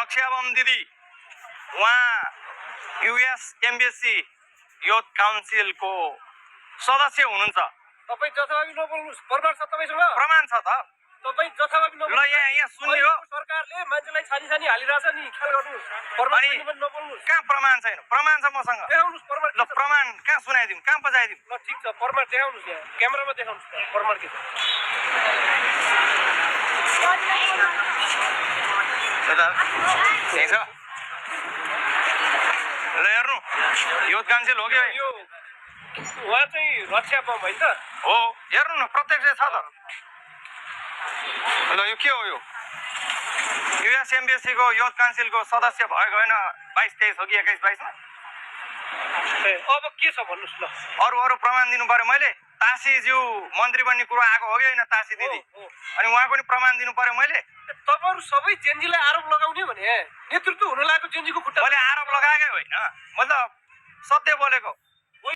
रक्षाबम दिदी उहाँ US embassy youth काउन्सिलको सदस्य हुनुहुन्छ। तपाईँ जथाभावी नबोल्नुस्। प्रमाण छ तपाईसँग? प्रमाण छ त। तपाईँ जथाभावी ल यहाँ सुन्ने हो। सरकारले मान्छेलाई छानी आलिरहेछ नि, ख्याल गर्नुहोस्। प्रमाण छैन भने नबोल्नुस्। कहाँ प्रमाण छैन? प्रमाण छ मसँग। देखाउनुस् प्रमाण। ल प्रमाण कहाँ सुनाइदिउँ, कहाँ बजाइदिउँ? ल ठिक छ, प्रमाण देखाउनुस्। यहाँ क्यामेरामा देखाउनुस् प्रमाण के छ। त्यही छ। ल हेर्नु, युथ काउन्सिल हो कि यो उहाँ चाहिँ रक्षा बम होइन त? हो, हेर्नु न प्रत्यक्ष छ त। ल यो के हो? यो युएस एम्बेसीको युथ काउन्सिलको सदस्य भएको होइन 22-23 हो कि 21-22मा? अब के छ भन्नुहोस् ल। अरू प्रमाण दिनु पर्यो। मैले तासीज्यू मन्त्री बन्ने कुरो आएको हो कि होइन? तासी दिदी अनि उहाँको नि प्रमाण दिनु पर्यो। मैले तपाईँहरू सबै जेनजीलाई आरोप लगाउने भने नेतृत्व हुन लागेको जेनजीको खुट्टा। मैले आरोप लगाएकै होइन, म त सत्य बोलेको।